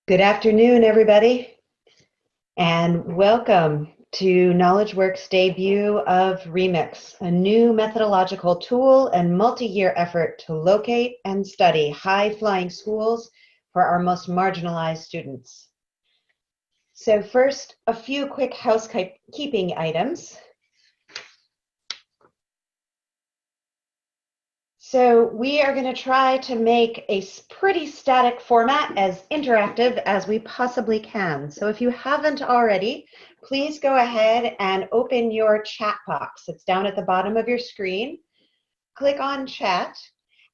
Good afternoon, everybody, and welcome to KnowledgeWorks' debut of Remix, a new methodological tool and multi-year effort to locate and study high-flying schools for our most marginalized students. So first, a few quick housekeeping items. So we are going to try to make a pretty static format as interactive as we possibly can. So if you haven't already, please go ahead and open your chat box. It's down at the bottom of your screen. Click on chat,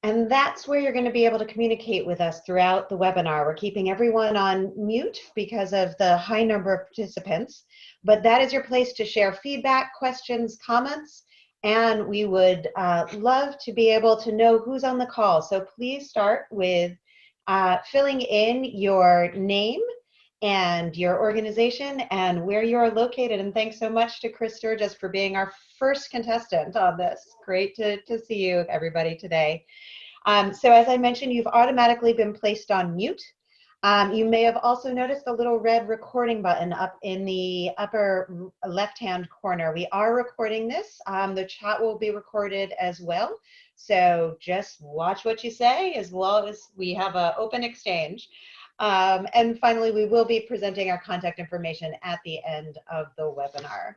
and that's where you're going to be able to communicate with us throughout the webinar. We're keeping everyone on mute because of the high number of participants, but that is your place to share feedback, questions, comments, and we would love to be able to know who's on the call. So please start with filling in your name and your organization and where you are located. And thanks so much to Chris Sturgis for being our first contestant on this. Great to see you, everybody, today. So as I mentioned, you've automatically been placed on mute. You may have also noticed the little red recording button up in the upper left-hand corner. We are recording this. The chat will be recorded as well. So just watch what you say as well as we have an open exchange. And finally, we will be presenting our contact information at the end of the webinar.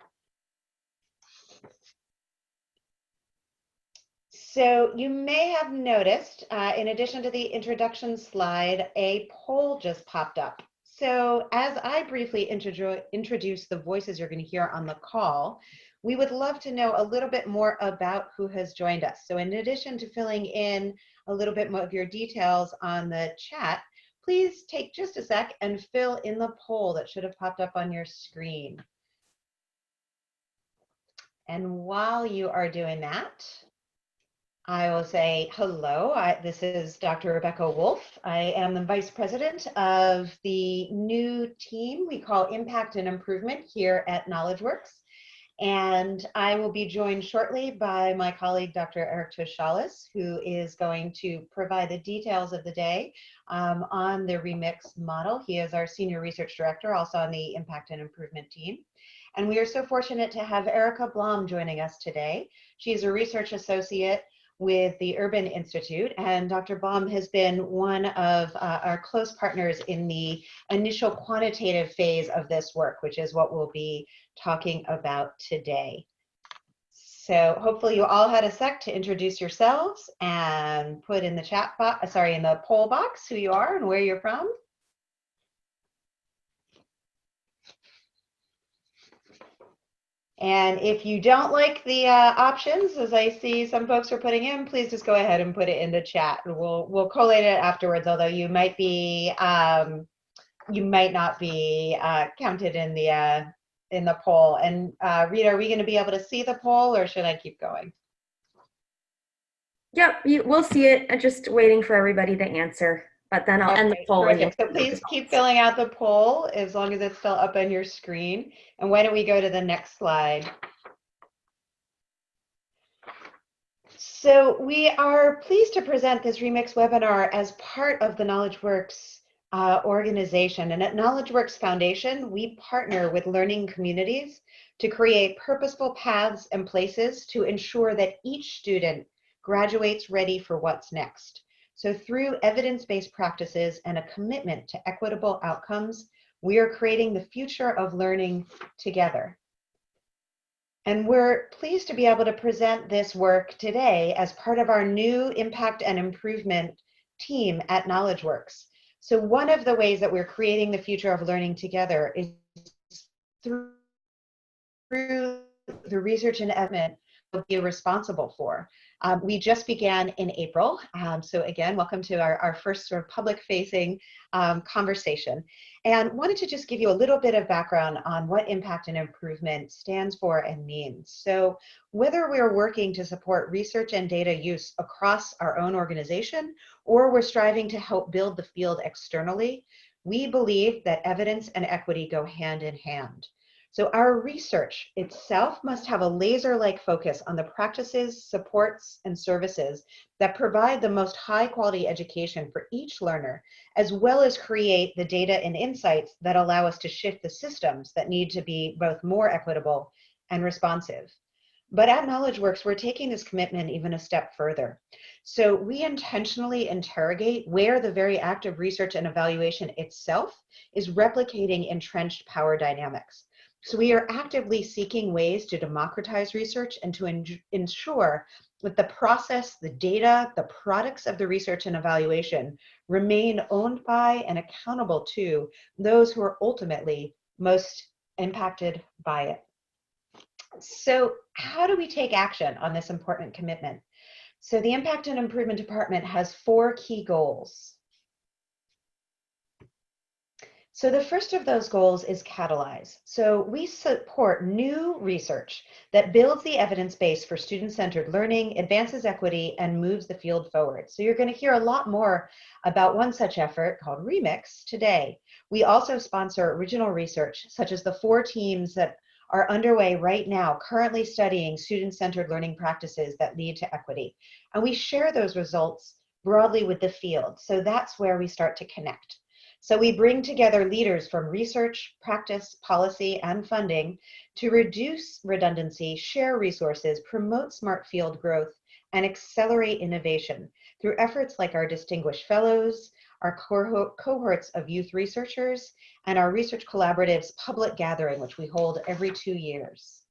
So you may have noticed, in addition to the introduction slide, a poll just popped up. So as I briefly introduce the voices you're going to hear on the call, we would love to know a little bit more about who has joined us. So in addition to filling in a little bit more of your details on the chat, please take just a sec and fill in the poll that should have popped up on your screen. And while you are doing that, I will say hello. This is Dr. Rebecca Wolf. I am the Vice President of the new team we call Impact and Improvement here at KnowledgeWorks. And I will be joined shortly by my colleague, Dr. Eric Toshalis, who is going to provide the details of the day on the Remix model. He is our Senior Research Director, also on the Impact and Improvement team. And we are so fortunate to have Erica Blom joining us today. She's a research associate with the Urban Institute, and Dr. Blom has been one of our close partners in the initial quantitative phase of this work, which is what we'll be talking about today. So hopefully you all had a sec to introduce yourselves and put in the chat box, in the poll box, who you are and where you're from. And if you don't like the options, as I see some folks are putting in, please just go ahead and put it in the chat. We'll collate it afterwards, although you might be you might not be counted in the poll. And Rita, are we going to be able to see the poll, or should I keep going? Yep, we'll see it. I'm just waiting for everybody to answer. But then I'll end the poll. So please keep filling out the poll as long as it's still up on your screen. And why don't we go to the next slide? So we are pleased to present this Remix webinar as part of the KnowledgeWorks organization. And at KnowledgeWorks Foundation, we partner with learning communities to create purposeful paths and places to ensure that each student graduates ready for what's next. So through evidence-based practices and a commitment to equitable outcomes, we are creating the future of learning together. And we're pleased to be able to present this work today as part of our new Impact and Improvement team at KnowledgeWorks. So one of the ways that we're creating the future of learning together is through the research and evidence we'll be responsible for. We just began in April. So again, welcome to our first sort of public-facing conversation. And wanted to just give you a little bit of background on what Impact and Improvement stands for and means. So whether we're working to support research and data use across our own organization, or we're striving to help build the field externally, we believe that evidence and equity go hand in hand. So our research itself must have a laser-like focus on the practices, supports, and services that provide the most high-quality education for each learner, as well as create the data and insights that allow us to shift the systems that need to be both more equitable and responsive. But at KnowledgeWorks, we're taking this commitment even a step further. So we intentionally interrogate where the very act of research and evaluation itself is replicating entrenched power dynamics. So we are actively seeking ways to democratize research and to ensure that the process, the data, the products of the research and evaluation remain owned by and accountable to those who are ultimately most impacted by it. So how do we take action on this important commitment? So the Impact and Improvement Department has 4 key goals. So the first of those goals is catalyze. So we support new research that builds the evidence base for student-centered learning, advances equity, and moves the field forward. So you're going to hear a lot more about one such effort called Remix today. We also sponsor original research, such as the 4 teams that are underway right now, currently studying student-centered learning practices that lead to equity. And we share those results broadly with the field. So that's where we start to connect. So we bring together leaders from research, practice, policy, and funding to reduce redundancy, share resources, promote smart field growth, and accelerate innovation through efforts like our distinguished fellows, our cohorts of youth researchers, and our research collaboratives public gathering, which we hold every 2 years.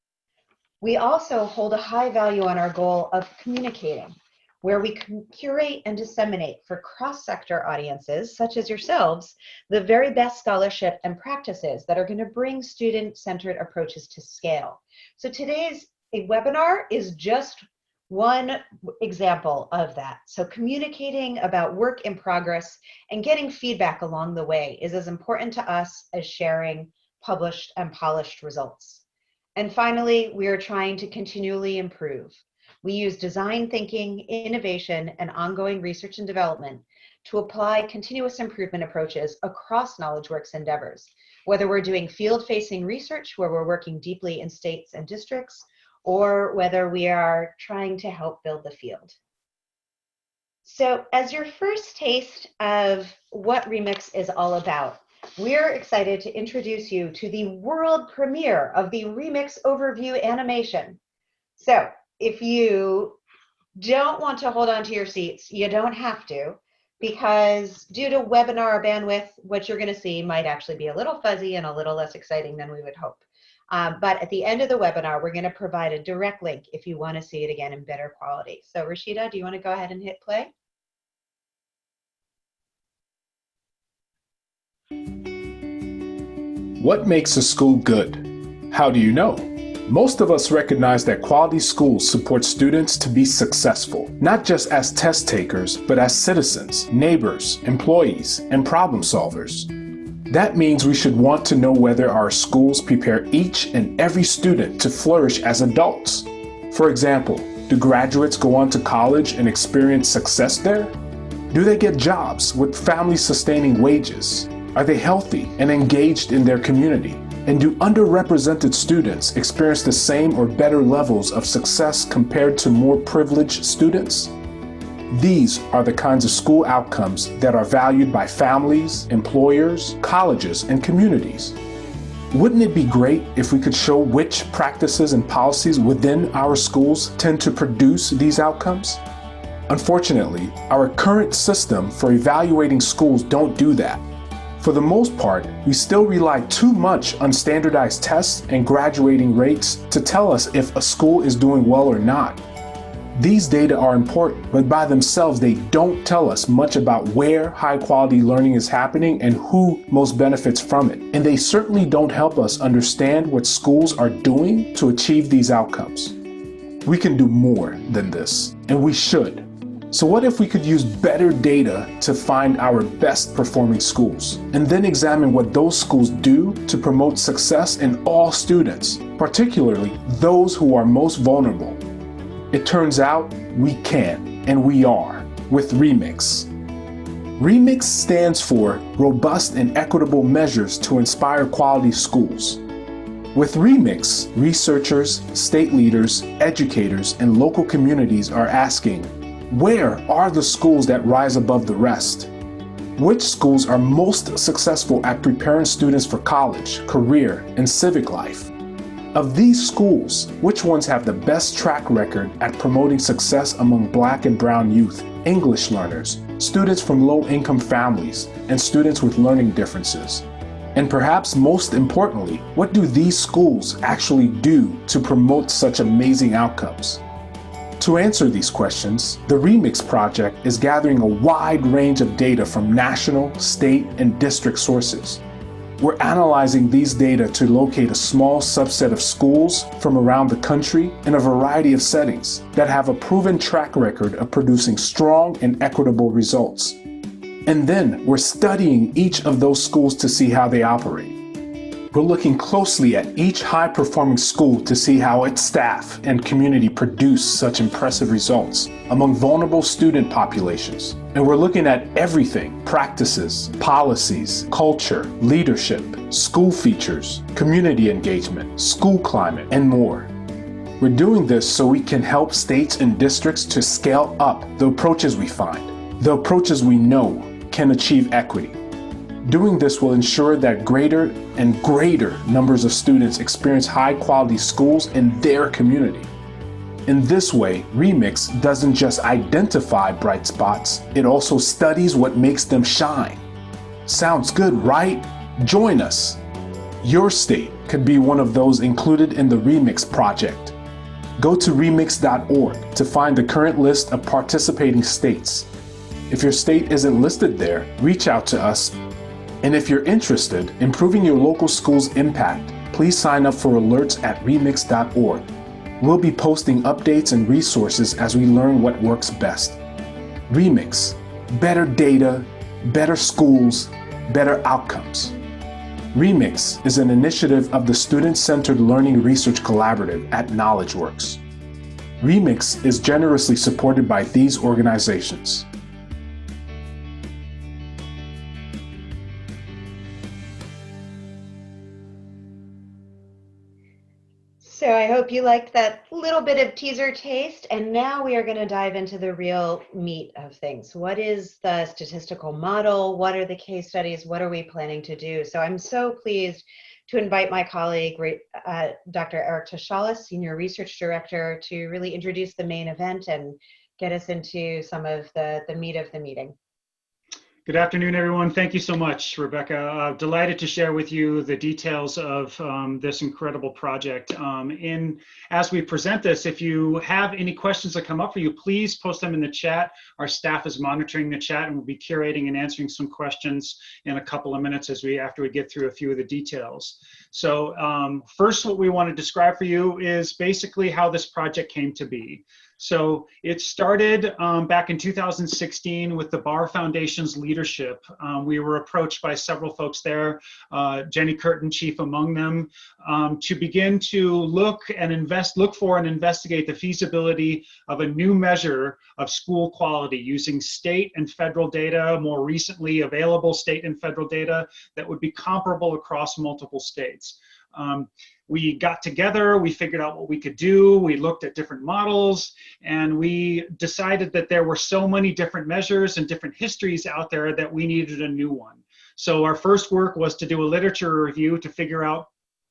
We also hold a high value on our goal of communicating, where we can curate and disseminate for cross-sector audiences, such as yourselves, the very best scholarship and practices that are going to bring student-centered approaches to scale. So today's webinar is just one example of that. So communicating about work in progress and getting feedback along the way is as important to us as sharing published and polished results. And finally, we are trying to continually improve. We use design thinking, innovation, and ongoing research and development to apply continuous improvement approaches across KnowledgeWorks endeavors, whether we're doing field-facing research where we're working deeply in states and districts, or whether we are trying to help build the field. So as your first taste of what Remix is all about, we're excited to introduce you to the world premiere of the Remix overview animation. So if you don't want to hold on to your seats, you don't have to, because due to webinar bandwidth, what you're going to see might actually be a little fuzzy and a little less exciting than we would hope. But at the end of the webinar, we're going to provide a direct link if you want to see it again in better quality. So Rashida, do you want to go ahead and hit play? What makes a school good? How do you know? Most of us recognize that quality schools support students to be successful, not just as test takers, but as citizens, neighbors, employees, and problem solvers. That means we should want to know whether our schools prepare each and every student to flourish as adults. For example, do graduates go on to college and experience success there? Do they get jobs with family-sustaining wages? Are they healthy and engaged in their community? And do underrepresented students experience the same or better levels of success compared to more privileged students? These are the kinds of school outcomes that are valued by families, employers, colleges, and communities. Wouldn't it be great if we could show which practices and policies within our schools tend to produce these outcomes? Unfortunately, our current system for evaluating schools don't do that. For the most part, we still rely too much on standardized tests and graduating rates to tell us if a school is doing well or not. These data are important, but by themselves they don't tell us much about where high-quality learning is happening and who most benefits from it. And they certainly don't help us understand what schools are doing to achieve these outcomes. We can do more than this, and we should. So what if we could use better data to find our best performing schools, and then examine what those schools do to promote success in all students, particularly those who are most vulnerable? It turns out we can, and we are, with Remix. Remix stands for Robust and Equitable Measures to Inspire Quality Schools. With Remix, researchers, state leaders, educators, and local communities are asking, where are the schools that rise above the rest? Which schools are most successful at preparing students for college, career, and civic life? Of these schools, which ones have the best track record at promoting success among Black and Brown youth, English learners, students from low-income families, and students with learning differences? And perhaps most importantly, what do these schools actually do to promote such amazing outcomes? To answer these questions, the Remix project is gathering a wide range of data from national, state, and district sources. We're analyzing these data to locate a small subset of schools from around the country in a variety of settings that have a proven track record of producing strong and equitable results. And then we're studying each of those schools to see how they operate. We're looking closely at each high-performing school to see how its staff and community produce such impressive results among vulnerable student populations. And we're looking at everything: practices, policies, culture, leadership, school features, community engagement, school climate, and more. We're doing this so we can help states and districts to scale up the approaches we find, the approaches we know can achieve equity. Doing this will ensure that greater and greater numbers of students experience high-quality schools in their community. In this way, Remix doesn't just identify bright spots, it also studies what makes them shine. Sounds good, right? Join us. Your state could be one of those included in the Remix project. Go to remix.org to find the current list of participating states. If your state isn't listed there, reach out to us. And if you're interested in improving your local school's impact, please sign up for alerts at remix.org. We'll be posting updates and resources as we learn what works best. Remix, better data, better schools, better outcomes. Remix is an initiative of the Student-Centered Learning Research Collaborative at KnowledgeWorks. Remix is generously supported by these organizations. So I hope you liked that little bit of teaser taste, and now we are going to dive into the real meat of things. What is the statistical model? What are the case studies? What are we planning to do? So I'm so pleased to invite my colleague, Dr. Eric Toshalis, Senior Research Director, to really introduce the main event and get us into some of the meat of the meeting. Good afternoon, everyone. Thank you so much, Rebecca. Delighted to share with you the details of this incredible project. As we present this, if you have any questions that come up for you, please post them in the chat. Our staff is monitoring the chat and we'll be curating and answering some questions in a couple of minutes after we get through a few of the details. So first, what we want to describe for you is basically how this project came to be. So it started back in 2016 with the Barr Foundation's leadership. We were approached by several folks there, Jenny Curtin chief among them, to begin to look for and investigate the feasibility of a new measure of school quality using state and federal data, more recently available state and federal data that would be comparable across multiple states. We got together, we figured out what we could do, we looked at different models, and we decided that there were so many different measures and different histories out there that we needed a new one. So our first work was to do a literature review to figure out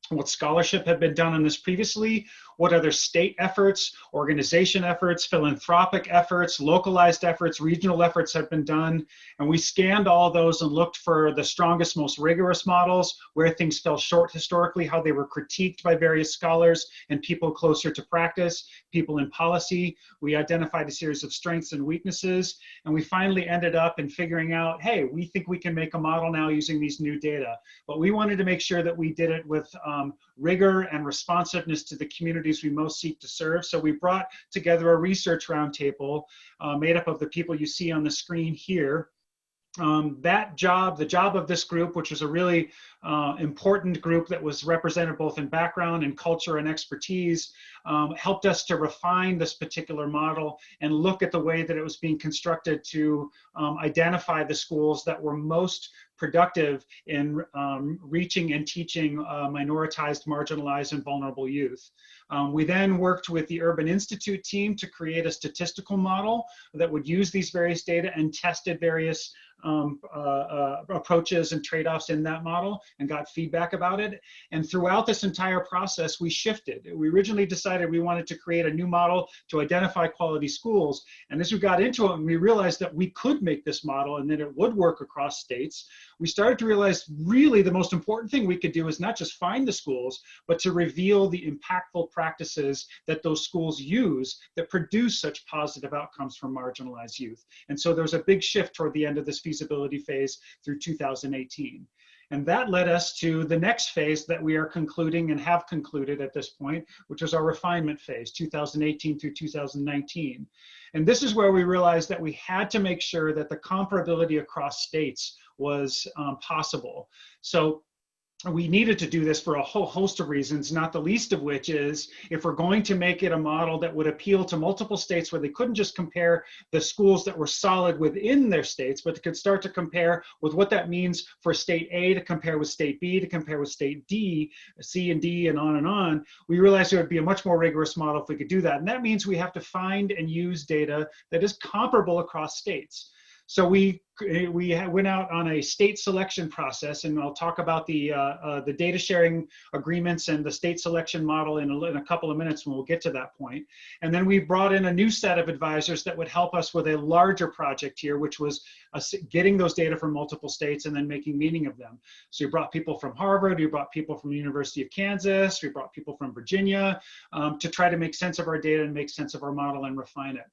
what scholarship had been done on this previously, what other state efforts, organization efforts, philanthropic efforts, localized efforts, regional efforts have been done. And we scanned all of those and looked for the strongest, most rigorous models, where things fell short historically, how they were critiqued by various scholars and people closer to practice, people in policy. We identified a series of strengths and weaknesses, and we finally ended up in figuring out, hey, we think we can make a model now using these new data. But we wanted to make sure that we did it with rigor and responsiveness to the communities we most seek to serve. So we brought together a research roundtable made up of the people you see on the screen here. The job of this group, which was a really important group that was represented both in background and culture and expertise, helped us to refine this particular model and look at the way that it was being constructed to identify the schools that were most productive in reaching and teaching minoritized, marginalized, and vulnerable youth. We then worked with the Urban Institute team to create a statistical model that would use these various data and tested various approaches and trade-offs in that model and got feedback about it. And throughout this entire process, we shifted. We originally decided we wanted to create a new model to identify quality schools. And as we got into it and we realized that we could make this model and that it would work across states, we started to realize really the most important thing we could do is not just find the schools, but to reveal the impactful practices that those schools use that produce such positive outcomes for marginalized youth. And so there was a big shift toward the end of this feasibility phase through 2018. And that led us to the next phase that we are concluding and have concluded at this point, which was our refinement phase, 2018 through 2019. And this is where we realized that we had to make sure that the comparability across states was possible. So we needed to do this for a whole host of reasons, not the least of which is if we're going to make it a model that would appeal to multiple states where they couldn't just compare the schools that were solid within their states, but could start to compare with what that means for state A to compare with state B to compare with state D, C and D and on, we realized it would be a much more rigorous model if we could do that. And that means we have to find and use data that is comparable across states. So we went out on a state selection process, and I'll talk about the data sharing agreements and the state selection model in a couple of minutes when we'll get to that point. And then we brought in a new set of advisors that would help us with a larger project here, which was getting those data from multiple states and then making meaning of them. So we brought people from Harvard, we brought people from the University of Kansas, we brought people from Virginia to try to make sense of our data and make sense of our model and refine it.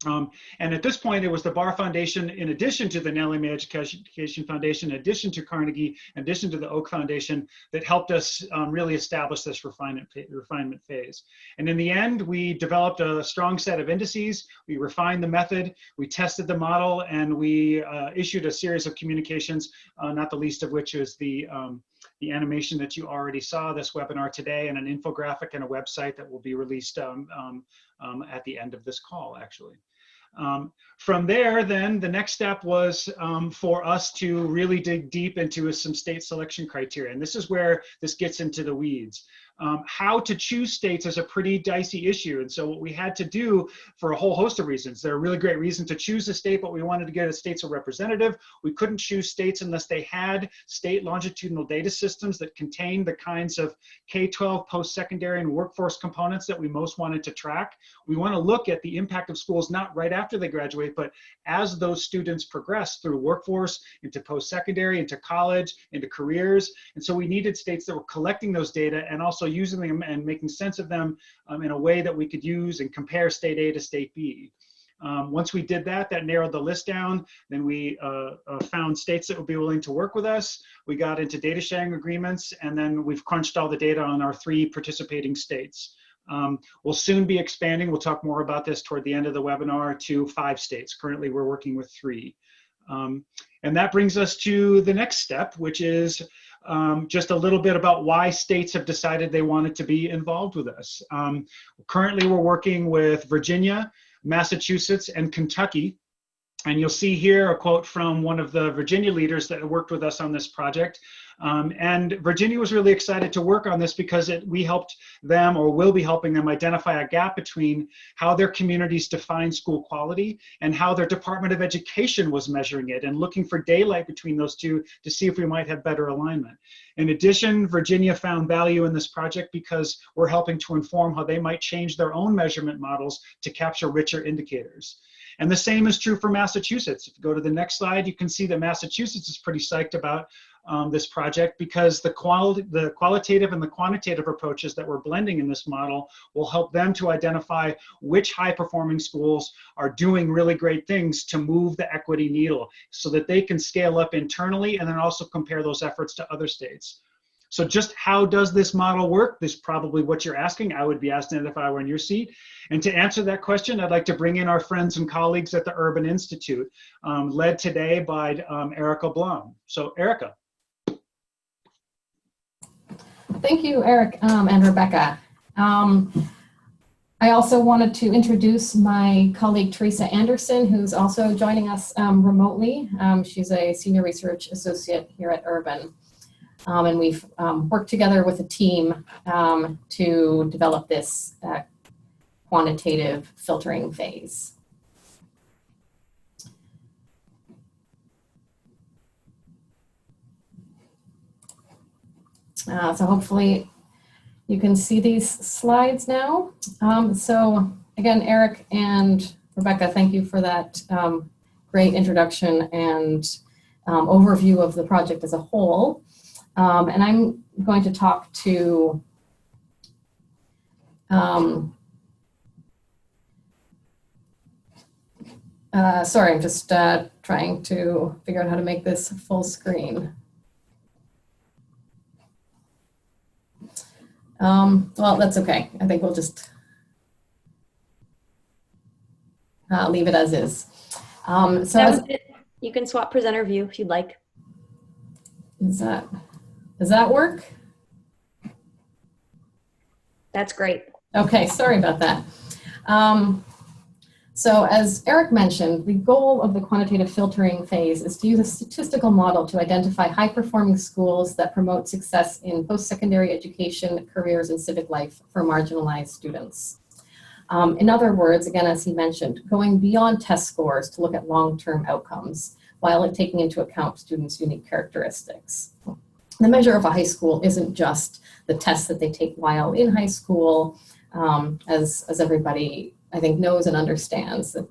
And at this point, it was the Barr Foundation, in addition to the Nellie Mae Education Foundation, in addition to Carnegie, in addition to the Oak Foundation, that helped us really establish this refinement phase. And in the end, we developed a strong set of indices, we refined the method, we tested the model, and we issued a series of communications, not the least of which is the animation that you already saw, this webinar today, and an infographic and a website that will be released at the end of this call, actually. From there, then, the next step was for us to really dig deep into some state selection criteria. And this is where this gets into the weeds. How to choose states is a pretty dicey issue. And so what we had to do for a whole host of reasons, there are really great reasons to choose a state, but we wanted to get a state so representative. We couldn't choose states unless they had state longitudinal data systems that contained the kinds of K-12 post-secondary and workforce components that we most wanted to track. We want to look at the impact of schools, not right after they graduate, but as those students progress through workforce, into post-secondary, into college, into careers. And so we needed states that were collecting those data and also using them and making sense of them in a way that we could use and compare state A to state B. Once we did that, that narrowed the list down. Then we found states that would be willing to work with us. We got into data sharing agreements, and then we've crunched all the data on our 3 participating states. We'll soon be expanding, we'll talk more about this toward the end of the webinar, to 5 states. Currently, we're working with 3. And that brings us to the next step, which is just a little bit about why states have decided they wanted to be involved with us. Currently, we're working with Virginia, Massachusetts, and Kentucky. And you'll see here a quote from one of the Virginia leaders that worked with us on this project. And Virginia was really excited to work on this because we helped them, or will be helping them, identify a gap between how their communities define school quality and how their Department of Education was measuring it, and looking for daylight between those two to see if we might have better alignment. In addition, Virginia found value in this project because we're helping to inform how they might change their own measurement models to capture richer indicators. And the same is true for Massachusetts. If you go to the next slide, you can see that Massachusetts is pretty psyched about this project because the qualitative and the quantitative approaches that we're blending in this model will help them to identify which high-performing schools are doing really great things to move the equity needle so that they can scale up internally and then also compare those efforts to other states. So just how does this model work? This is probably what you're asking. I would be asking it if I were in your seat. And to answer that question, I'd like to bring in our friends and colleagues at the Urban Institute, led today by Erica Blum. So Erica. Thank you, Eric and Rebecca. I also wanted to introduce my colleague Teresa Anderson, who's also joining us remotely. She's a senior research associate here at Urban. And we've worked together with a team to develop this quantitative filtering phase. So hopefully you can see these slides now. So again, Eric and Rebecca, thank you for that great introduction and overview of the project as a whole. And I'm going to talk to sorry, I'm just trying to figure out how to make this full screen. Well, that's okay. I think we'll just leave it as is. You can swap presenter view if you'd like. Does that work? That's great. Okay, sorry about that. So as Eric mentioned, the goal of the quantitative filtering phase is to use a statistical model to identify high-performing schools that promote success in post-secondary education, careers, and civic life for marginalized students. In other words, again, as he mentioned, going beyond test scores to look at long-term outcomes while taking into account students' unique characteristics. The measure of a high school isn't just the tests that they take while in high school, as everybody I think knows and understands that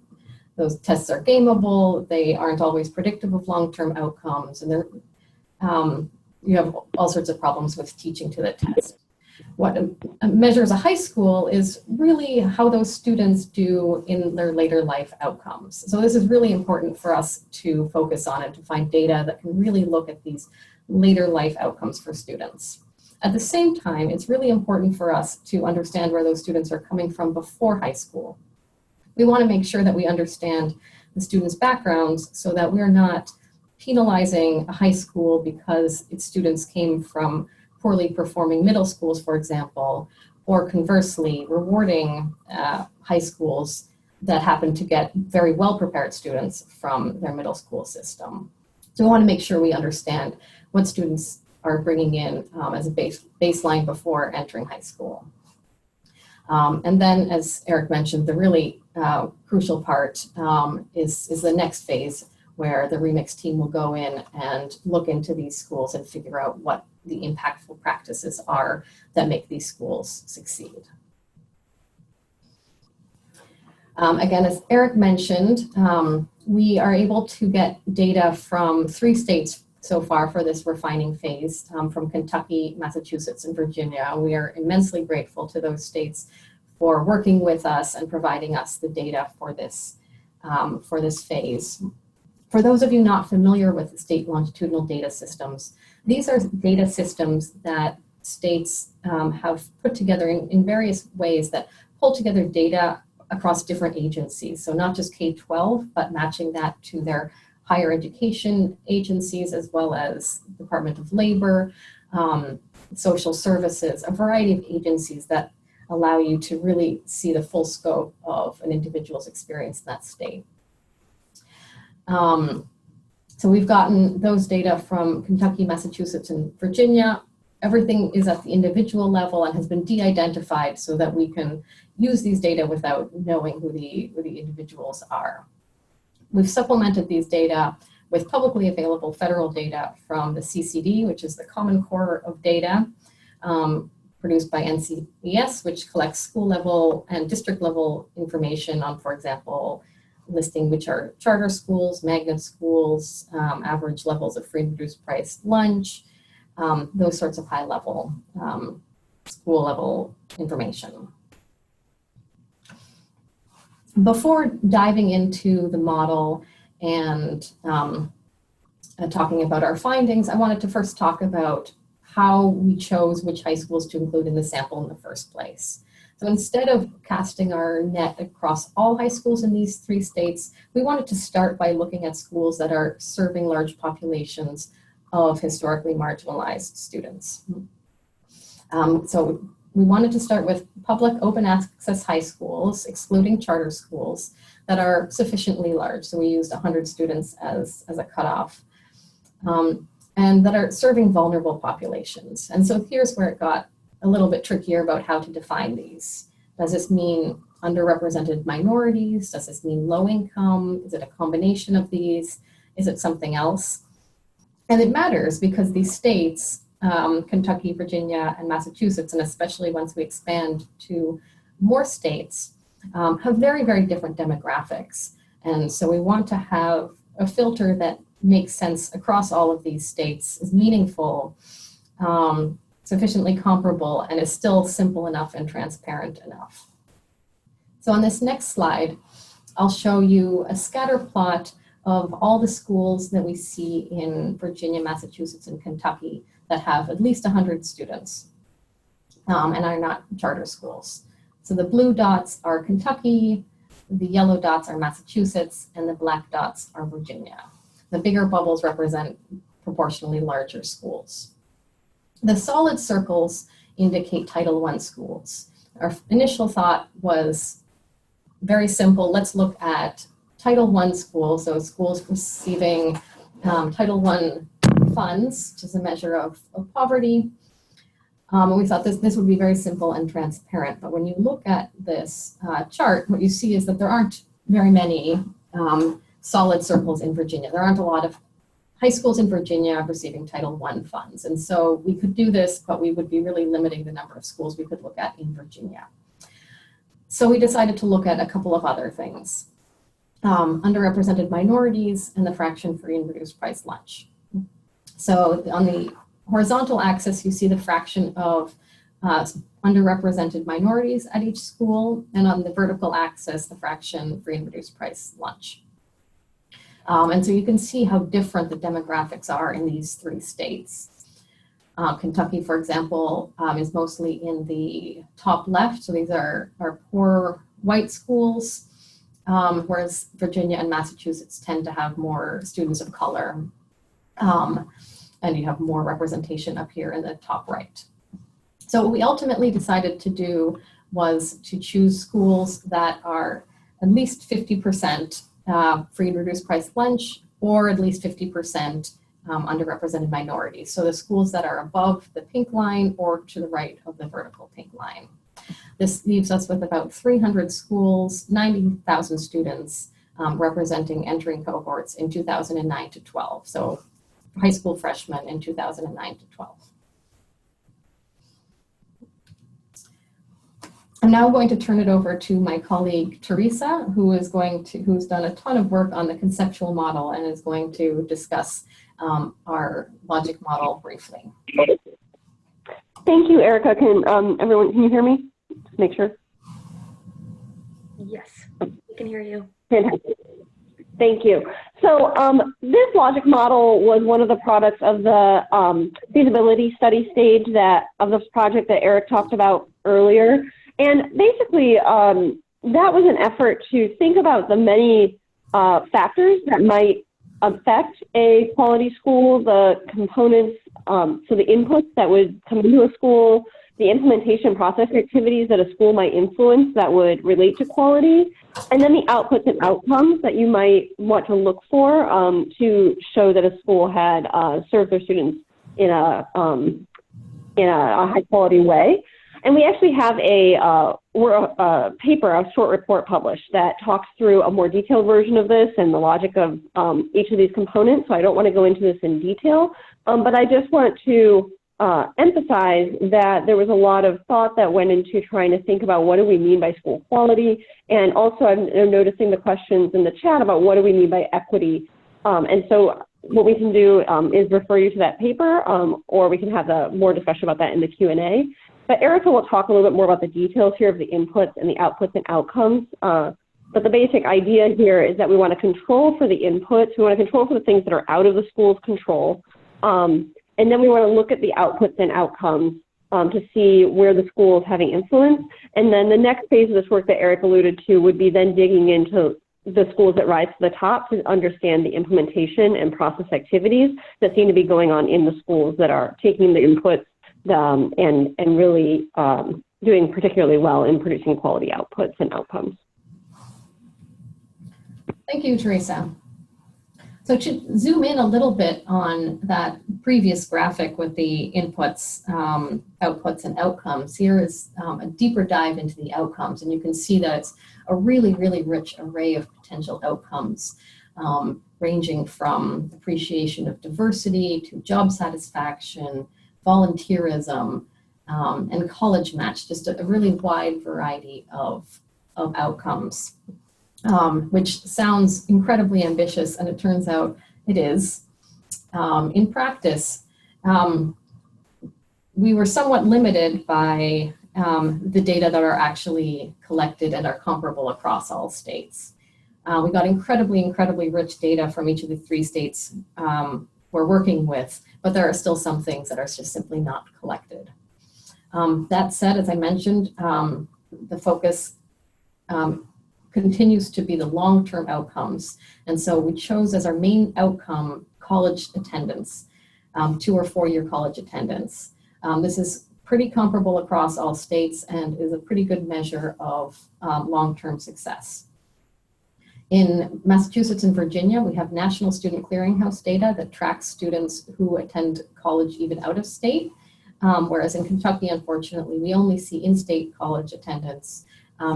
those tests are gameable, they aren't always predictive of long-term outcomes, and you have all sorts of problems with teaching to the test. What measures a high school is really how those students do in their later life outcomes. So this is really important for us to focus on and to find data that can really look at these later life outcomes for students. At the same time, it's really important for us to understand where those students are coming from before high school. We want to make sure that we understand the students' backgrounds so that we're not penalizing a high school because its students came from poorly performing middle schools, for example, or conversely, rewarding high schools that happen to get very well-prepared students from their middle school system. So we want to make sure we understand what students are bringing in as a baseline before entering high school. And then, as Eric mentioned, the really crucial part is the next phase, where the Remix team will go in and look into these schools and figure out what the impactful practices are that make these schools succeed. Again, as Eric mentioned, we are able to get data from 3 states so far for this refining phase, from Kentucky, Massachusetts, and Virginia. We are immensely grateful to those states for working with us and providing us the data for this phase. For those of you not familiar with the state longitudinal data systems, these are data systems that states have put together in various ways that pull together data across different agencies. So not just K-12, but matching that to their higher education agencies, as well as Department of Labor, social services, a variety of agencies that allow you to really see the full scope of an individual's experience in that state. So we've gotten those data from Kentucky, Massachusetts, and Virginia. Everything is at the individual level and has been de-identified so that we can use these data without knowing who the individuals are. We've supplemented these data with publicly available federal data from the CCD, which is the Common Core of Data, produced by NCES, which collects school level and district level information on, for example, listing which are charter schools, magnet schools, average levels of free and reduced price lunch, those sorts of high level school level information. Before diving into the model and talking about our findings, I wanted to first talk about how we chose which high schools to include in the sample in the first place. So instead of casting our net across all high schools in these 3 states, we wanted to start by looking at schools that are serving large populations of historically marginalized students. So we wanted to start with public open access high schools, excluding charter schools, that are sufficiently large. So we used 100 students as a cutoff, and that are serving vulnerable populations. And so here's where it got a little bit trickier about how to define these. Does this mean underrepresented minorities? Does this mean low income? Is it a combination of these? Is it something else? And it matters because these states, Kentucky, Virginia, and Massachusetts, and especially once we expand to more states, have very, very different demographics. And so we want to have a filter that makes sense across all of these states, is meaningful, sufficiently comparable, and is still simple enough and transparent enough. So on this next slide, I'll show you a scatter plot of all the schools that we see in Virginia, Massachusetts, and Kentucky that have at least 100 students and are not charter schools. So the blue dots are Kentucky, the yellow dots are Massachusetts, and the black dots are Virginia. The bigger bubbles represent proportionally larger schools. The solid circles indicate Title I schools. Our initial thought was very simple. Let's look at Title I schools, so schools receiving Title I funds, which is a measure of poverty. And we thought this would be very simple and transparent. But when you look at this chart, what you see is that there aren't very many solid circles in Virginia. There aren't a lot of high schools in Virginia receiving Title I funds. And so we could do this, but we would be really limiting the number of schools we could look at in Virginia. So we decided to look at a couple of other things. Underrepresented minorities and the fraction free and reduced price lunch. So on the horizontal axis, you see the fraction of underrepresented minorities at each school, and on the vertical axis, the fraction free and reduced price lunch. And so you can see how different the demographics are in these three states. Kentucky, for example, is mostly in the top left. So these are poor white schools, whereas Virginia and Massachusetts tend to have more students of color. And you have more representation up here in the top right. So what we ultimately decided to do was to choose schools that are at least 50% free and reduced price lunch, or at least 50% underrepresented minorities. So the schools that are above the pink line or to the right of the vertical pink line. This leaves us with about 300 schools, 90,000 students representing entering cohorts in 2009 to 12. So high school freshmen in 2009 to 12. I'm now going to turn it over to my colleague Teresa, who's done a ton of work on the conceptual model and is going to discuss our logic model briefly. Thank you, Erica. Can you hear me? Just make sure. Yes, we can hear you. Fantastic. Thank you. So this logic model was one of the products of the feasibility study stage of this project that Eric talked about earlier. And basically, that was an effort to think about the many factors that might affect a quality school, the components, so the inputs that would come into a school, the implementation process activities that a school might influence that would relate to quality, and then the outputs and outcomes that you might want to look for to show that a school had served their students in a high quality way. And we actually have a paper, a short report published that talks through a more detailed version of this and the logic of each of these components. So I don't want to go into this in detail, but I just want to emphasize that there was a lot of thought that went into trying to think about what do we mean by school quality. And also I'm noticing the questions in the chat about what do we mean by equity. And so what we can do is refer you to that paper, or we can have more discussion about that in the Q&A. But Erica will talk a little bit more about the details here of the inputs and the outputs and outcomes. But the basic idea here is that we want to control for the inputs. We want to control for the things that are out of the school's control. And then we want to look at the outputs and outcomes to see where the school is having influence. And then the next phase of this work that Eric alluded to would be then digging into the schools that rise to the top to understand the implementation and process activities that seem to be going on in the schools that are taking the inputs and really doing particularly well in producing quality outputs and outcomes. Thank you, Teresa. So to zoom in a little bit on that previous graphic with the inputs, outputs, and outcomes, here is a deeper dive into the outcomes. And you can see that it's a really, really rich array of potential outcomes, ranging from appreciation of diversity to job satisfaction, volunteerism, and college match, just a really wide variety of outcomes. Which sounds incredibly ambitious, and it turns out it is. In practice, we were somewhat limited by the data that are actually collected and are comparable across all states. We got incredibly rich data from each of the 3 states we're working with, but there are still some things that are just simply not collected. That said, as I mentioned, the focus continues to be the long-term outcomes. And so we chose as our main outcome college attendance, 2 or 4 year college attendance. This is pretty comparable across all states and is a pretty good measure of long-term success. In Massachusetts and Virginia, we have National Student Clearinghouse data that tracks students who attend college even out of state, whereas in Kentucky, unfortunately, we only see in-state college attendance.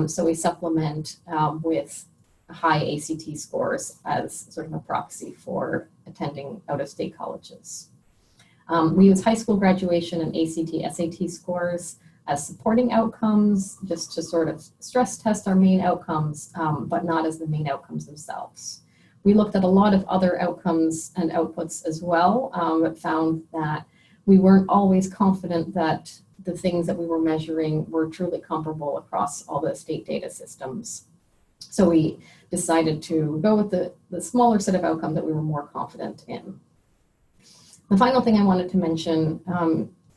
So we supplement with high ACT scores as sort of a proxy for attending out-of-state colleges. We use high school graduation and ACT, SAT scores as supporting outcomes, just to sort of stress test our main outcomes, but not as the main outcomes themselves. We looked at a lot of other outcomes and outputs as well, but found that we weren't always confident that the things that we were measuring were truly comparable across all the state data systems. So we decided to go with the smaller set of outcomes that we were more confident in. The final thing I wanted to mention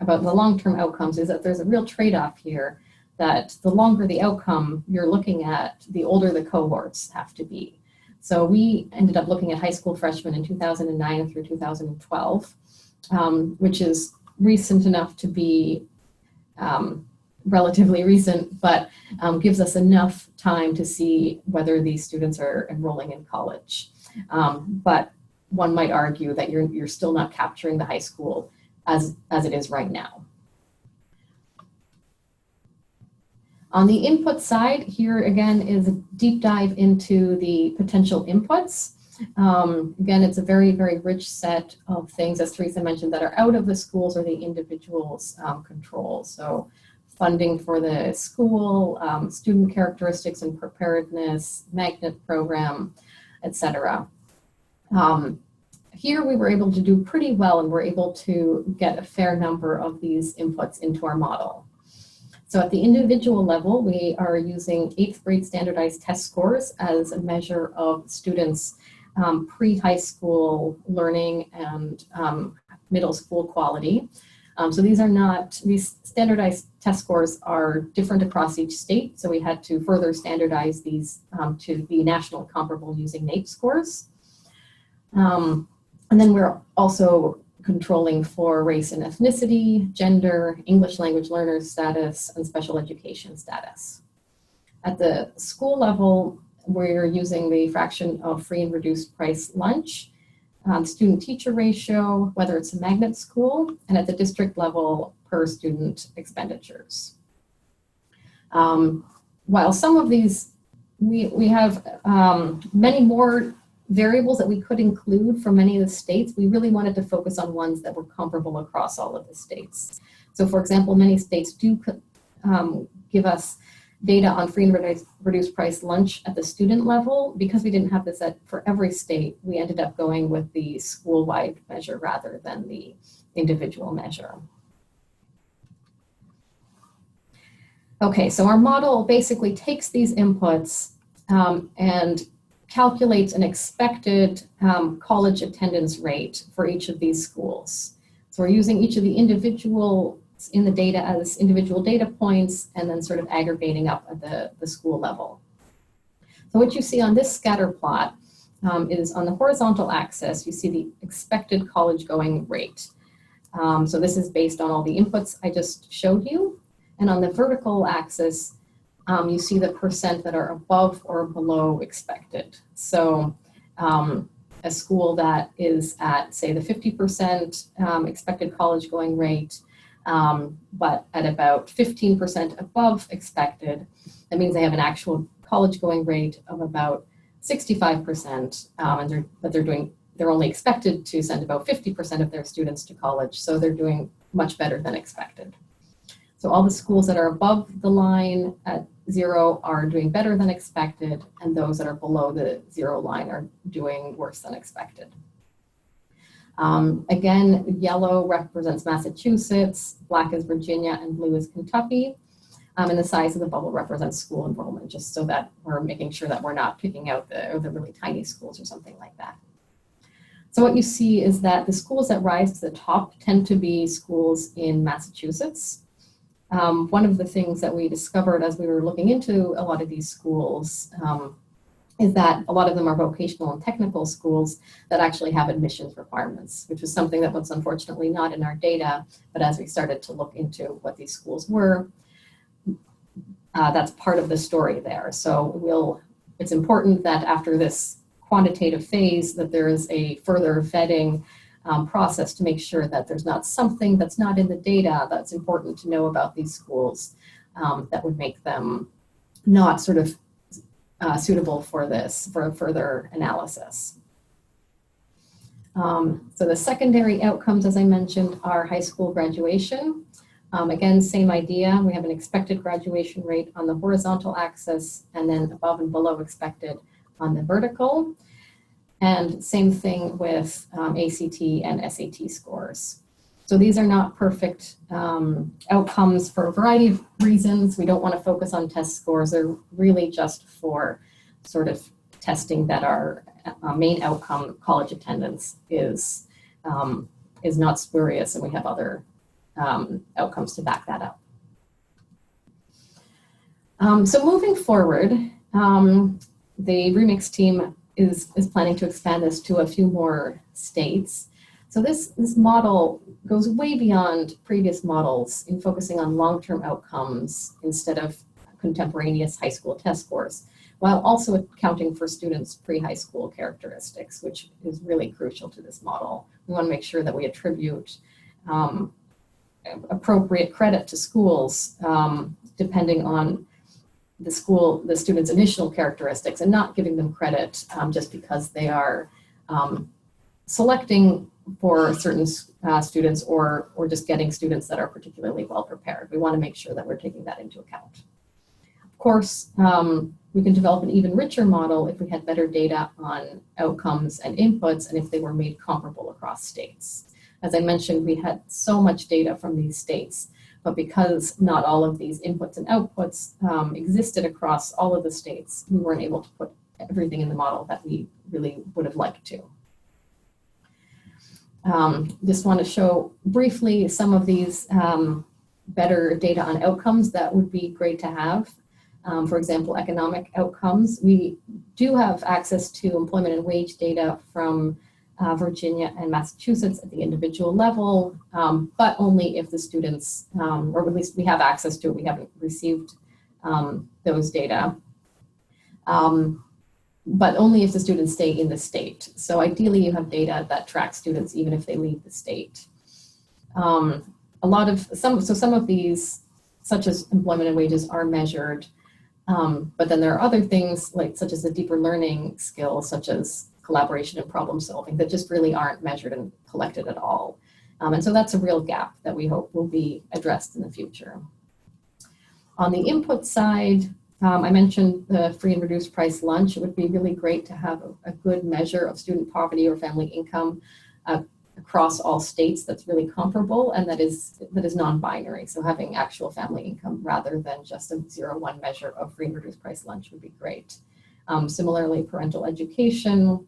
about the long-term outcomes is that there's a real trade-off here, that the longer the outcome you're looking at, the older the cohorts have to be. So we ended up looking at high school freshmen in 2009 through 2012, which is recent enough to be relatively recent, but gives us enough time to see whether these students are enrolling in college. But one might argue that you're still not capturing the high school as it is right now. On the input side, here again is a deep dive into the potential inputs. Again, it's a very rich set of things, as Teresa mentioned, that are out of the schools or the individual's control. So funding for the school, student characteristics and preparedness, magnet program, etc. Here we were able to do pretty well, and we're able to get a fair number of these inputs into our model. So at the individual level, we are using 8th grade standardized test scores as a measure of students' pre-high school learning and middle school quality. So these standardized test scores are different across each state. So we had to further standardize these to be national comparable using NAEP scores. And then we're also controlling for race and ethnicity, gender, English language learners status, and special education status. At the school level, we're using the fraction of free and reduced price lunch, student-teacher ratio, whether it's a magnet school, and at the district level, per student expenditures. While some of these, we have many more variables that we could include from many of the states, we really wanted to focus on ones that were comparable across all of the states. So for example, many states do give us data on free and reduced price lunch at the student level. Because we didn't have this for every state, we ended up going with the school-wide measure rather than the individual measure. Okay, so our model basically takes these inputs and calculates an expected college attendance rate for each of these schools. So we're using each of the individuals in the data as individual data points and then sort of aggregating up at the school level. So what you see on this scatter plot is on the horizontal axis, you see the expected college going rate. So this is based on all the inputs I just showed you. And on the vertical axis, you see the percent that are above or below expected. So a school that is at, say, the 50% expected college going rate, but at about 15% above expected, that means they have an actual college going rate of about 65%, but they're only expected to send about 50% of their students to college, so they're doing much better than expected. So all the schools that are above the line at 0 are doing better than expected, and those that are below the 0 line are doing worse than expected. Again, yellow represents Massachusetts, black is Virginia, and blue is Kentucky. And the size of the bubble represents school enrollment, just so that we're making sure that we're not picking out the really tiny schools or something like that. So what you see is that the schools that rise to the top tend to be schools in Massachusetts. One of the things that we discovered as we were looking into a lot of these schools is that a lot of them are vocational and technical schools that actually have admissions requirements, which was something that was unfortunately not in our data, but as we started to look into what these schools were, that's part of the story there. So it's important that after this quantitative phase that there is a further vetting process to make sure that there's not something that's not in the data that's important to know about these schools that would make them not sort of suitable for further analysis. So the secondary outcomes, as I mentioned, are high school graduation. Again, same idea. We have an expected graduation rate on the horizontal axis and then above and below expected on the vertical. And same thing with ACT and SAT scores. So these are not perfect outcomes for a variety of reasons. We don't want to focus on test scores. They're really just for sort of testing that our main outcome, college attendance, is not spurious, and we have other outcomes to back that up. So moving forward, the Remix team is planning to expand this to a few more states. So this model goes way beyond previous models in focusing on long-term outcomes instead of contemporaneous high school test scores, while also accounting for students' pre-high school characteristics, which is really crucial to this model. We want to make sure that we attribute appropriate credit to schools depending on the students' initial characteristics, and not giving them credit just because they are selecting for certain students or just getting students that are particularly well prepared. We want to make sure that we're taking that into account. Of course, we can develop an even richer model if we had better data on outcomes and inputs and if they were made comparable across states. As I mentioned, we had so much data from these states, but because not all of these inputs and outputs existed across all of the states, we weren't able to put everything in the model that we really would have liked to. Just want to show briefly some of these better data on outcomes that would be great to have. For example, economic outcomes. We do have access to employment and wage data from Virginia and Massachusetts at the individual level, but only if the students, or at least we have access to it, we haven't received those data, but only if the students stay in the state. So ideally you have data that tracks students even if they leave the state. Some of these, such as employment and wages, are measured, but then there are other things such as the deeper learning skills, such as collaboration and problem solving, that just really aren't measured and collected at all. And so that's a real gap that we hope will be addressed in the future. On the input side, I mentioned the free and reduced price lunch. It would be really great to have a good measure of student poverty or family income across all states that's really comparable and that is non-binary. So having actual family income rather than just a 0-1 measure of free and reduced price lunch would be great. Similarly, parental education,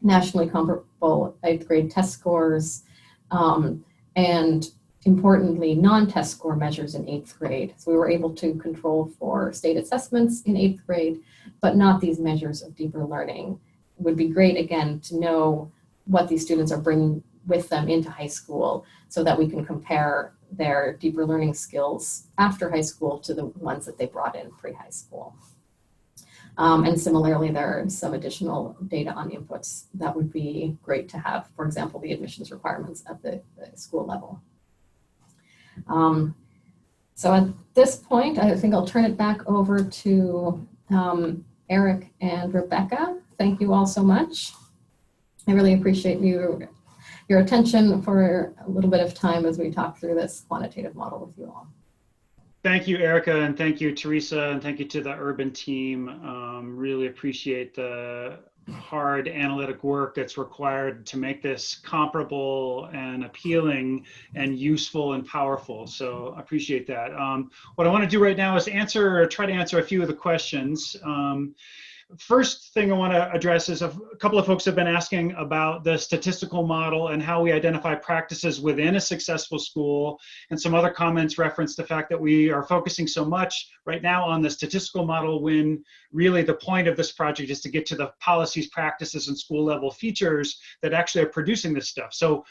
nationally comparable 8th grade test scores, and importantly, non-test score measures in 8th grade. So we were able to control for state assessments in 8th grade, but not these measures of deeper learning. It would be great, again, to know what these students are bringing with them into high school so that we can compare their deeper learning skills after high school to the ones that they brought in pre-high school. And similarly, there are some additional data on inputs that would be great to have, for example, the admissions requirements at the school level. So at this point, I think I'll turn it back over to Eric and Rebecca. Thank you all so much. I really appreciate your attention for a little bit of time as we talk through this quantitative model with you all. Thank you, Erica, and thank you, Teresa, and thank you to the Urban team. Really appreciate the hard analytic work that's required to make this comparable and appealing and useful and powerful. So I appreciate that. What I want to do right now is try to answer a few of the questions. First thing I want to address is a couple of folks have been asking about the statistical model and how we identify practices within a successful school, and some other comments reference the fact that we are focusing so much right now on the statistical model when really the point of this project is to get to the policies, practices, and school level features that actually are producing this stuff. So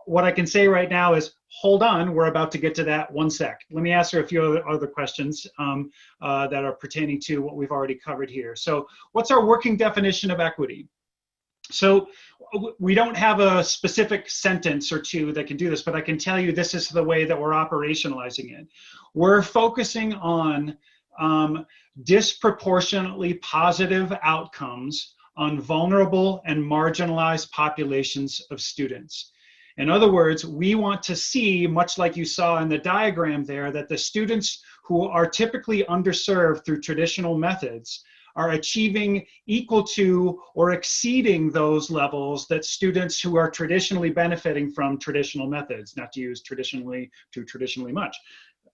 what I can say right now is, hold on, we're about to get to that. One sec. Let me answer a few other questions that are pertaining to what we've already covered here. So what's our working definition of equity? So we don't have a specific sentence or two that can do this, but I can tell you this is the way that we're operationalizing it. We're focusing on disproportionately positive outcomes on vulnerable and marginalized populations of students. In other words, we want to see, much like you saw in the diagram there, that the students who are typically underserved through traditional methods are achieving equal to or exceeding those levels that students who are traditionally benefiting from traditional methods, not to use traditionally too traditionally much.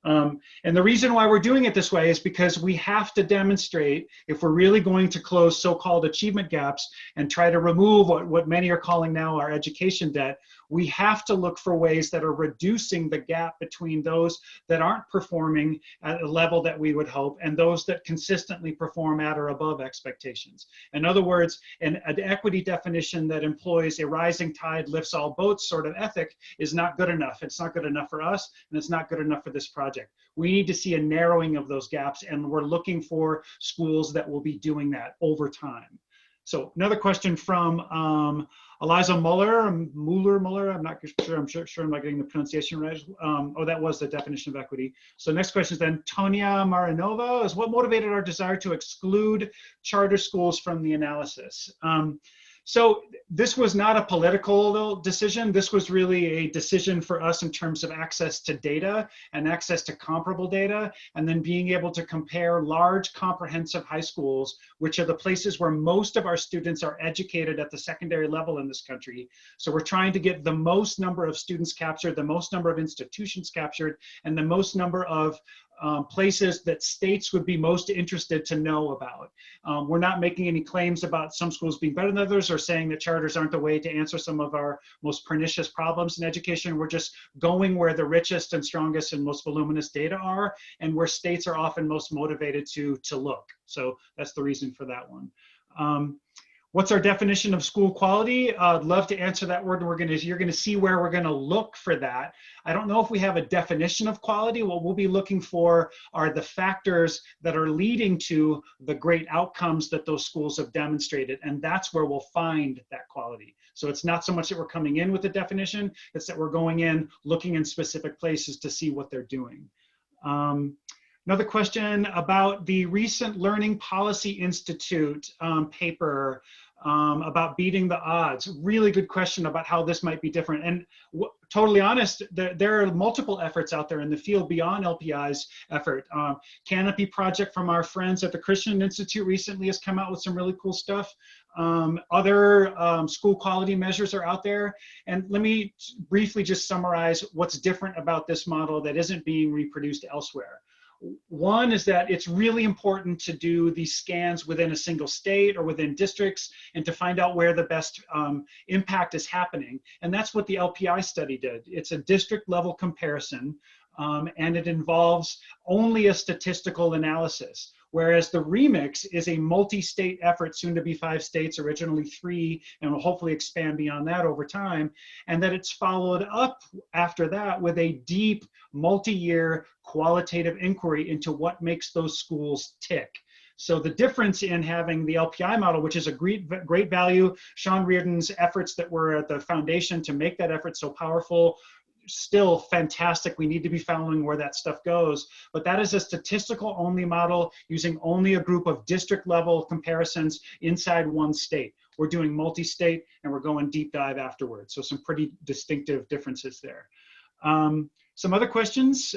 And the reason why we're doing it this way is because we have to demonstrate, if we're really going to close so-called achievement gaps and try to remove what many are calling now our education debt, we have to look for ways that are reducing the gap between those that aren't performing at a level that we would hope and those that consistently perform at or above expectations. In other words, an equity definition that employs a rising tide lifts all boats sort of ethic is not good enough. It's not good enough for us, and it's not good enough for this project. We need to see a narrowing of those gaps, and we're looking for schools that will be doing that over time. So another question from Eliza Muller, I'm not sure, I'm not getting the pronunciation right. Oh, that was the definition of equity. So next question is then Tonia Marinova, is what motivated our desire to exclude charter schools from the analysis? So this was not a political decision. This was really a decision for us in terms of access to data and access to comparable data, and then being able to compare large comprehensive high schools, which are the places where most of our students are educated at the secondary level in this country. So we're trying to get the most number of students captured, the most number of institutions captured, and the most number of places that states would be most interested to know about. We're not making any claims about some schools being better than others or saying that charters aren't the way to answer some of our most pernicious problems in education. We're just going where the richest and strongest and most voluminous data are and where states are often most motivated to look. So that's the reason for that one. What's our definition of school quality? I'd love to answer that word. You're gonna see where we're gonna look for that. I don't know if we have a definition of quality. What we'll be looking for are the factors that are leading to the great outcomes that those schools have demonstrated, and that's where we'll find that quality. So it's not so much that we're coming in with a definition, it's that we're going in, looking in specific places to see what they're doing. Another question about the recent Learning Policy Institute paper about beating the odds. Really good question about how this might be different. And totally honest, there are multiple efforts out there in the field beyond LPI's effort. Canopy Project from our friends at the Christian Institute recently has come out with some really cool stuff. Other school quality measures are out there. And let me briefly just summarize what's different about this model that isn't being reproduced elsewhere. One is that it's really important to do these scans within a single state or within districts and to find out where the best impact is happening. And that's what the LPI study did. It's a district level comparison and it involves only a statistical analysis. Whereas the remix is a multi-state effort, soon to be 5 states, originally 3, and will hopefully expand beyond that over time. And that it's followed up after that with a deep multi-year qualitative inquiry into what makes those schools tick. So the difference in having the LPI model, which is a great value, Sean Reardon's efforts that were at the foundation to make that effort so powerful, still fantastic. We need to be following where that stuff goes. But that is a statistical only model using only a group of district level comparisons inside one state. We're doing multi-state and we're going deep dive afterwards. So some pretty distinctive differences there. Some other questions.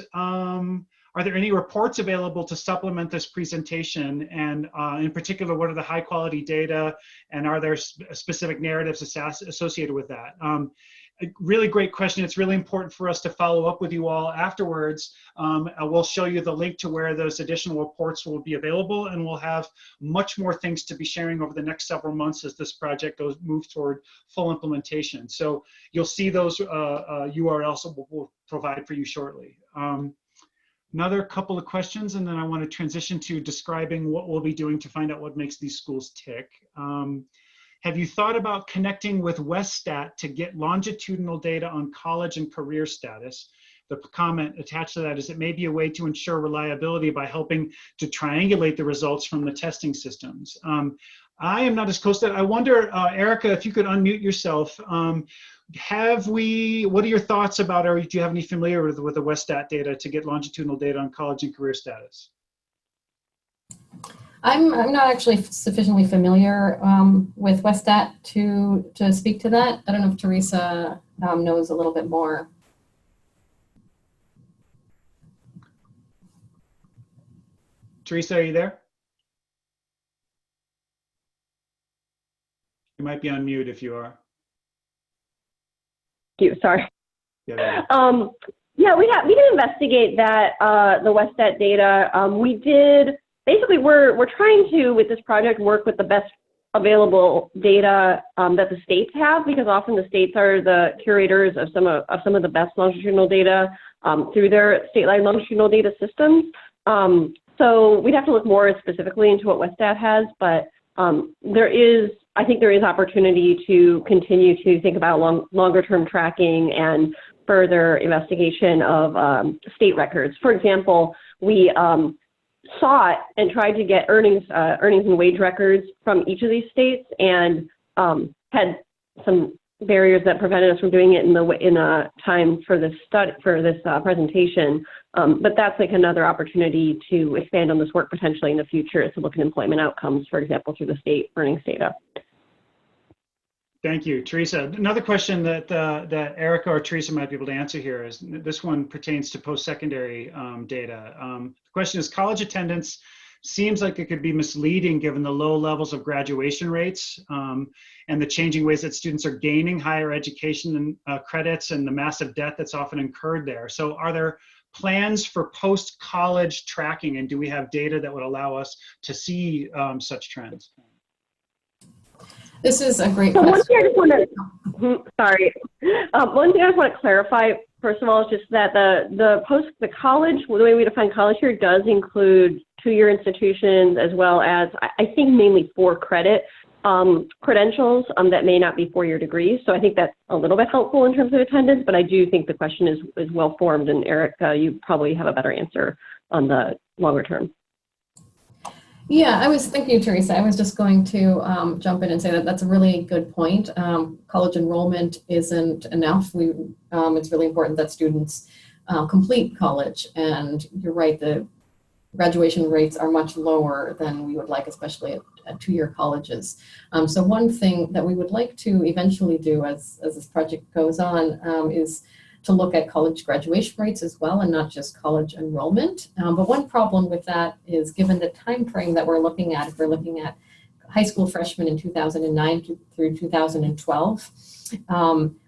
Are there any reports available to supplement this presentation? And in particular, what are the high quality data? And are there specific narratives associated with that? A really great question. It's really important for us to follow up with you all afterwards. We'll show you the link to where those additional reports will be available, and we'll have much more things to be sharing over the next several months as this project moves toward full implementation. So you'll see those URLs that we'll provide for you shortly. Another couple of questions, and then I want to transition to describing what we'll be doing to find out what makes these schools tick. Have you thought about connecting with WestStat to get longitudinal data on college and career status? The comment attached to that is it may be a way to ensure reliability by helping to triangulate the results from the testing systems. I am not as close to that. I wonder, Erica, if you could unmute yourself. What are your thoughts about, or do you have any familiarity with the WestStat data to get longitudinal data on college and career status? I'm not actually sufficiently familiar with WestStat to speak to that. I don't know if Teresa knows a little bit more. Teresa, are you there? You might be on mute if you are. Sorry. Yeah, yeah, we can investigate that, the WestStat data. We did, basically we're trying to, with this project, work with the best available data that the states have, because often the states are the curators of some of the best longitudinal data through their statewide longitudinal data systems. So we'd have to look more specifically into what WestStat has, but I think there is opportunity to continue to think about longer term tracking and further investigation of state records. For example, we sought and tried to get earnings and wage records from each of these states, and had some barriers that prevented us from doing it in a time for this presentation. But that's like another opportunity to expand on this work potentially in the future, to look at employment outcomes, for example, through the state earnings data. Thank you, Teresa. Another question that Erica or Teresa might be able to answer here is, this one pertains to post-secondary data. The question is, college attendance seems like it could be misleading given the low levels of graduation rates and the changing ways that students are gaining higher education credits and the massive debt that's often incurred there. So are there plans for post-college tracking, and do we have data that would allow us to see such trends? This is a great question. One thing I just want to clarify, first of all, is just that the college, the way we define college here, does include 2-year institutions, as well as, I think, mainly 4-credit credentials that may not be 4-year degrees. So I think that's a little bit helpful in terms of attendance, but I do think the question is well formed, and Erica, you probably have a better answer on the longer term. Yeah, thank you, Teresa. I was just going to jump in and say that that's a really good point. College enrollment isn't enough. It's really important that students complete college, and you're right, the graduation rates are much lower than we would like, especially at 2-year colleges. So one thing that we would like to eventually do as this project goes on is to look at college graduation rates as well, and not just college enrollment. But one problem with that is, given the time frame that we're looking at, if we're looking at high school freshmen in 2009 through 2012,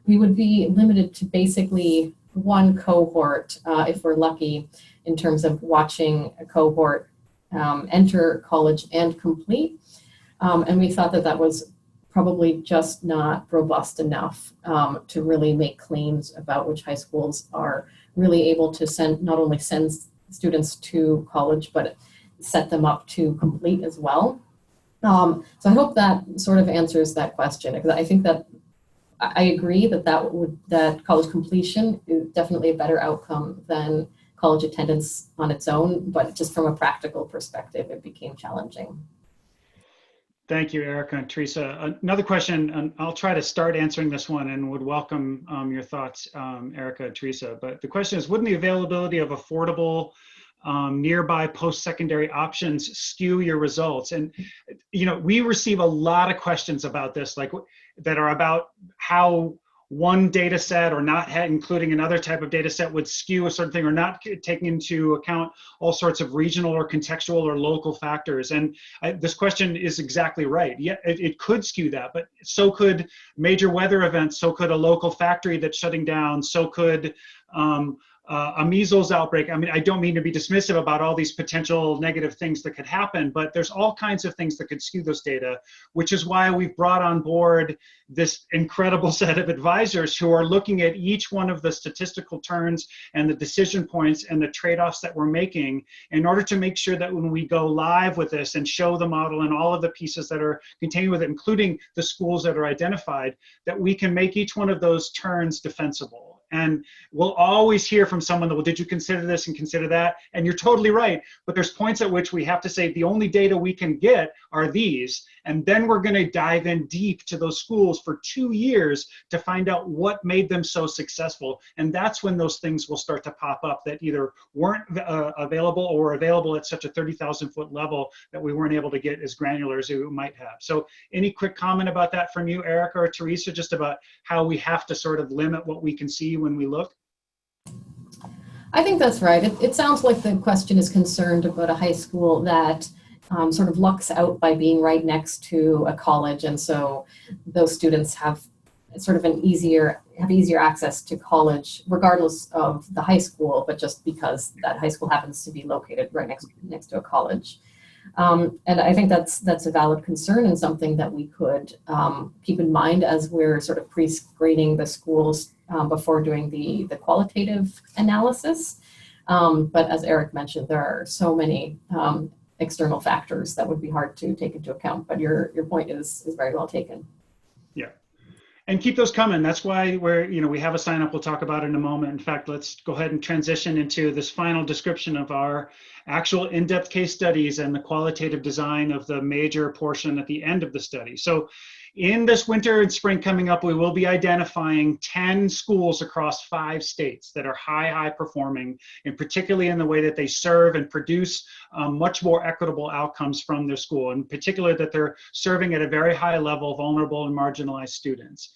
we would be limited to basically one cohort, if we're lucky, in terms of watching a cohort enter college and complete. And we thought that was probably just not robust enough to really make claims about which high schools are really able to not only send students to college, but set them up to complete as well. So I hope that sort of answers that question, because I think that I agree that college completion is definitely a better outcome than college attendance on its own, but just from a practical perspective, it became challenging. Thank you, Erica and Teresa. Another question, and I'll try to start answering this one and would welcome your thoughts, Erica and Teresa. But the question is, wouldn't the availability of affordable nearby post-secondary options skew your results? And, you know, we receive a lot of questions about this, like that are about how one data set or not including another type of data set would skew a certain thing, or not taking into account all sorts of regional or contextual or local factors. And this question is exactly right. Yeah, it could skew that, but so could major weather events, so could a local factory that's shutting down, so could a measles outbreak. I mean, I don't mean to be dismissive about all these potential negative things that could happen, but there's all kinds of things that could skew those data, which is why we've brought on board this incredible set of advisors who are looking at each one of the statistical turns and the decision points and the trade-offs that we're making in order to make sure that when we go live with this and show the model and all of the pieces that are contained with it, including the schools that are identified, that we can make each one of those turns defensible. And we'll always hear from someone that, well, did you consider this and consider that? And you're totally right, but there's points at which we have to say the only data we can get are these, and then we're going to dive in deep to those schools for 2 years to find out what made them so successful. And that's when those things will start to pop up that either weren't available or available at such a 30,000 foot level that we weren't able to get as granular as we might have. So any quick comment about that from you, Erica or Teresa, just about how we have to sort of limit what we can see when we look? I think that's right. It sounds like the question is concerned about a high school that sort of lucks out by being right next to a college, and so those students have sort of easier access to college regardless of the high school, but just because that high school happens to be located right next to a college. And I think that's a valid concern and something that we could keep in mind as we're sort of pre-screening the schools before doing the qualitative analysis. But as Eric mentioned, there are so many external factors that would be hard to take into account, but your point is very well taken. Yeah. And keep those coming. That's why we have a sign up we'll talk about in a moment. In fact, let's go ahead and transition into this final description of our actual in-depth case studies and the qualitative design of the major portion at the end of the study. So in this winter and spring coming up, we will be identifying 10 schools across 5 states that are high performing, and particularly in the way that they serve and produce much more equitable outcomes from their school, in particular that they're serving at a very high level vulnerable and marginalized students.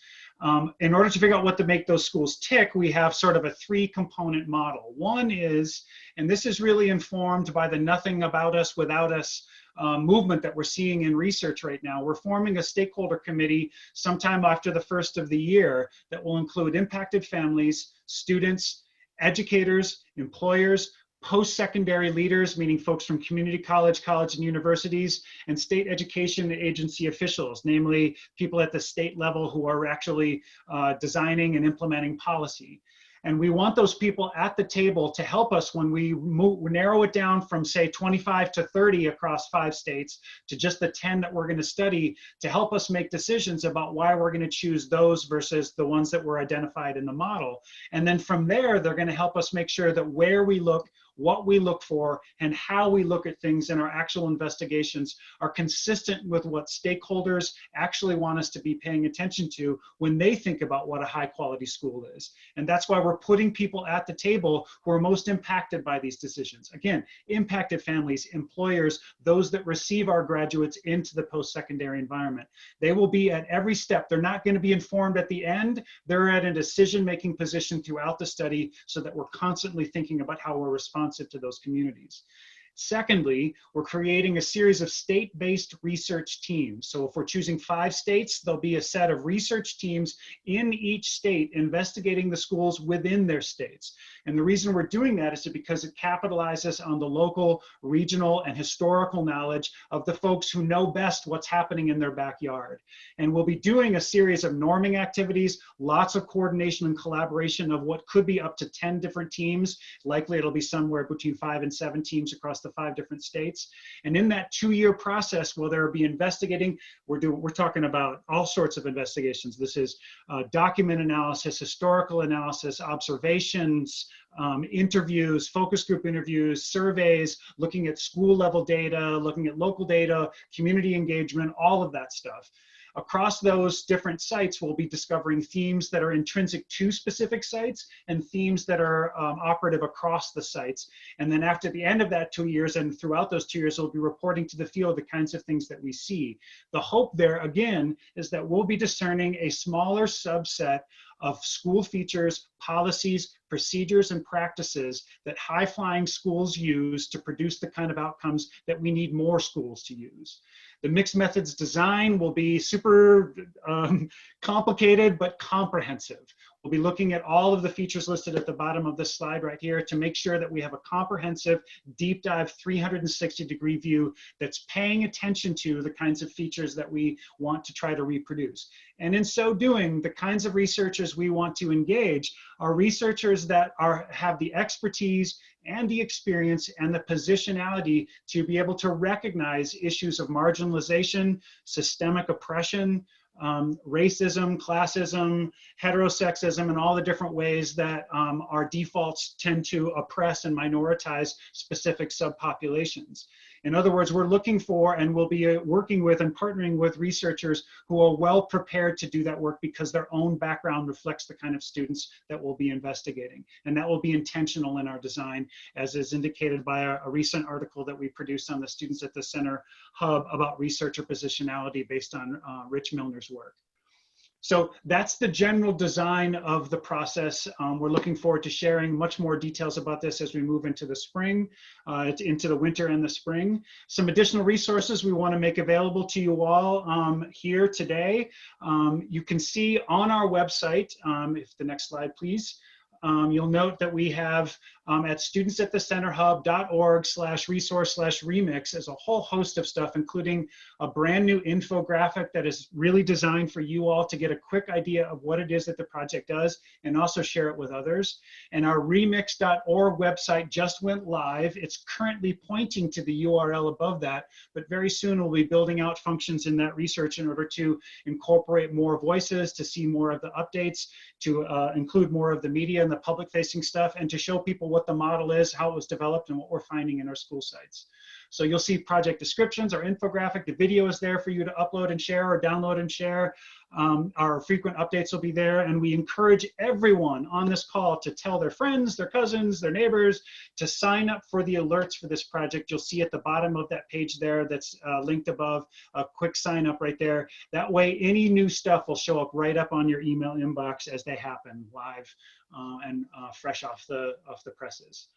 In order to figure out what to make those schools tick, we have sort of a 3-component model. One is, and this is really informed by the nothing about us without us movement that we're seeing in research right now. We're forming a stakeholder committee sometime after the first of the year that will include impacted families, students, educators, employers, post-secondary leaders, meaning folks from community college and universities, and state education agency officials, namely people at the state level who are actually designing and implementing policy. And we want those people at the table to help us when we narrow it down from, say, 25 to 30 across 5 states to just the 10 that we're going to study, to help us make decisions about why we're going to choose those versus the ones that were identified in the model. And then from there, they're going to help us make sure that where we look, what we look for, and how we look at things in our actual investigations are consistent with what stakeholders actually want us to be paying attention to when they think about what a high quality school is. And that's why we're putting people at the table who are most impacted by these decisions. Again, impacted families, employers, those that receive our graduates into the post-secondary environment. They will be at every step. They're not going to be informed at the end. They're at a decision-making position throughout the study so that we're constantly thinking about how we're responsive to those communities. Secondly, we're creating a series of state-based research teams. So if we're choosing 5 states, there'll be a set of research teams in each state investigating the schools within their states. And the reason we're doing that is because it capitalizes on the local, regional, and historical knowledge of the folks who know best what's happening in their backyard. And we'll be doing a series of norming activities, lots of coordination and collaboration of what could be up to 10 different teams. Likely it'll be somewhere between 5 and 7 teams across the 5 different states. And in that 2-year process, where they'll be investigating, we're talking about all sorts of investigations. This is document analysis, historical analysis, observations, interviews, focus group interviews, surveys, looking at school level data, looking at local data, community engagement, all of that stuff. Across those different sites, we'll be discovering themes that are intrinsic to specific sites and themes that are operative across the sites. And then after the end of that 2 years and throughout those 2 years, we'll be reporting to the field the kinds of things that we see. The hope there, again, is that we'll be discerning a smaller subset of school features, policies, procedures, and practices that high-flying schools use to produce the kind of outcomes that we need more schools to use. The mixed methods design will be super complicated but comprehensive. We'll be looking at all of the features listed at the bottom of this slide right here to make sure that we have a comprehensive, deep dive 360-degree view that's paying attention to the kinds of features that we want to try to reproduce. And in so doing, the kinds of researchers we want to engage are researchers that have the expertise and the experience and the positionality to be able to recognize issues of marginalization, systemic oppression, racism, classism, heterosexism, and all the different ways that our defaults tend to oppress and minoritize specific subpopulations. In other words, we're looking for and we'll be working with and partnering with researchers who are well prepared to do that work because their own background reflects the kind of students that we'll be investigating. And that will be intentional in our design, as is indicated by a recent article that we produced on the Students at the Center Hub about researcher positionality based on Rich Milner's work. So that's the general design of the process. We're looking forward to sharing much more details about this as we move into the spring, into the winter and the spring. Some additional resources we want to make available to you all here today. You can see on our website, if the next slide, please. You'll note that we have at studentsatthecenterhub.org/resource/remix is a whole host of stuff, including a brand new infographic that is really designed for you all to get a quick idea of what it is that the project does and also share it with others. And our remix.org website just went live. It's currently pointing to the URL above that, but very soon we'll be building out functions in that research in order to incorporate more voices, to see more of the updates, to include more of the media and the public-facing stuff, and to show people what the model is, how it was developed, and what we're finding in our school sites. So you'll see project descriptions, our infographic, the video is there for you to upload and share or download and share. Our frequent updates will be there, and we encourage everyone on this call to tell their friends, their cousins, their neighbors to sign up for the alerts for this project. You'll see at the bottom of that page there that's linked above, a quick sign up right there. That way any new stuff will show up right up on your email inbox as they happen live and fresh off the presses.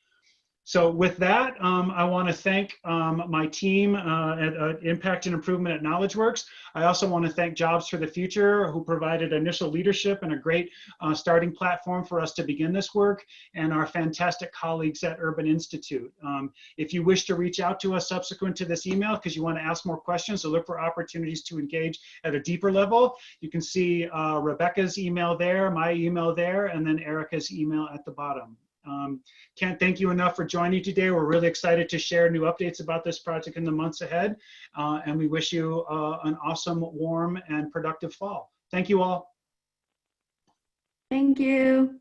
So with that, I want to thank my team at Impact and Improvement at KnowledgeWorks. I also want to thank Jobs for the Future, who provided initial leadership and a great starting platform for us to begin this work, and our fantastic colleagues at Urban Institute. If you wish to reach out to us subsequent to this email because you want to ask more questions or look for opportunities to engage at a deeper level, you can see Rebecca's email there, my email there, and then Erica's email at the bottom. Can't thank you enough for joining today. We're really excited to share new updates about this project in the months ahead, and we wish you an awesome, warm, and productive fall. Thank you all. Thank you.